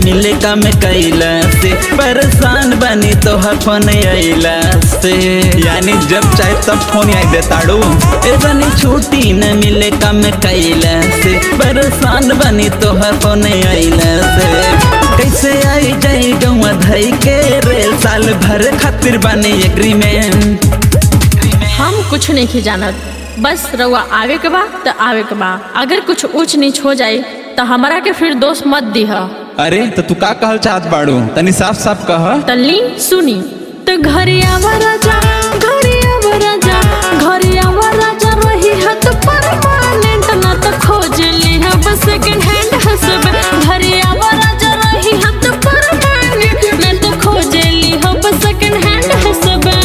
मिले का में कैला से परेशान बनी तो फोन अइला से, यानी जब चाहे तब फोन आई दे ताड़ू। ए बनी छुट्टी न मिले का में कैला से परेशान बनी तो फोन अइला से। कैसे आई जाई गौवा धई के रेल साल भर खातिर बने एग्रीमेंट। हम कुछ नहीं जानत, बस रउआ आवे के बा तो आवे के बा। अगर कुछ ऊंच नीच हो जाए तो हमारा के फिर दोष मत दीह। अरे तो तू का कहल चाहत बाड़ू, तनी साफ साफ कह। तल्ली सुनी तो घरे आवा राजा, घरे आवा राजा, घरे आवा राजा रही है तो परमानेंट ना तो खोज ली है बस सेकंड हैंड हस्बैंड। घरे आवा राजा रही है तो परमानेंट ना तो खोज ली है बस सेकंड हैंड हस्बैंड।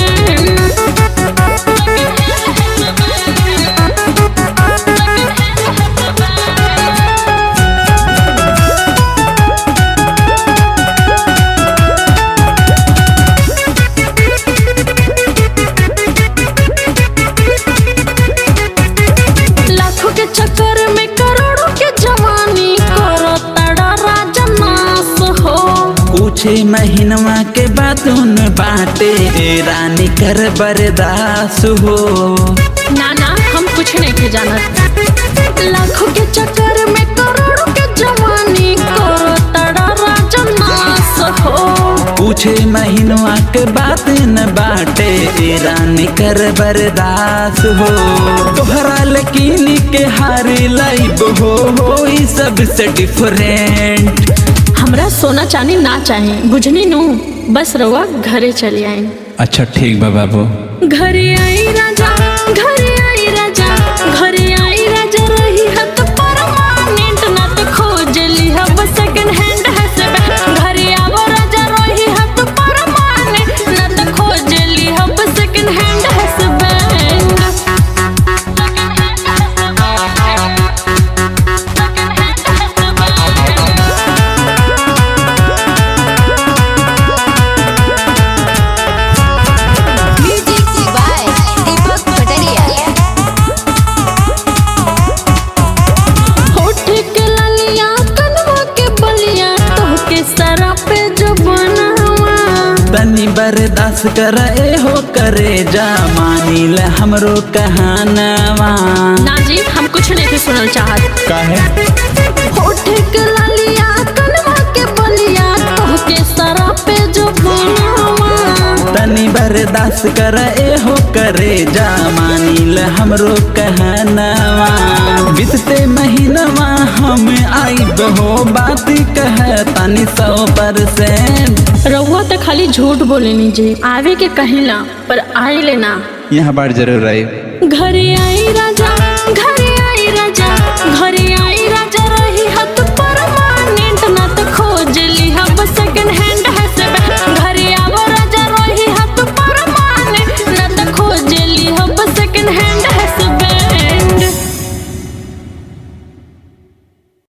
कुछ महीनवा के बाद उन बाटे रानी कर बर्दाश्त हो। ना ना हम कुछ नहीं के जानत। लाखों के चक्कर में करोड़ों के जवानी करो तड़ा राजा नास हो। कुछ महीनवा के बाद न बाटे रानी कर बर्दाश्त हो। तोहरा लेकिन के हारी लाइब हो ई सबसे डिफरेंट। हमरा सोना चांदी ना चाहे बुझनी नू, बस रउआ घरे चली आई। अच्छा ठीक बा बाबू। घरे आई राजा, घरे आई राजा, घरे आई राजा रही है तो परमानेंट ना तो खोज ली है बस सेकंड हैंड हस्बैंड। घरे आवा राजा रही है तो परमानेंट ना तो खोज ली है बस सेकंड हैंड हस्बैंड। तनी बर्दाश्त कर ए हो करे जा मानी ल हमरो कहानवा। ना जी हम कुछ नहीं सुनल चाहत। काहे? होठ के लालिया कनवा के बलिया तोहके सरा पे जो बनावा। तनी बर्दाश्त कर ए हो करे जा मानी ल हमरो कहानवा। बीतते महीनवा हम आइब हो बात कह तनी 100%। रउआ तो खाली झूठ बोले जी, आवे के कहिला पर आई लेना। यहाँ बार जरूर रही। घरे आई राजा, घरे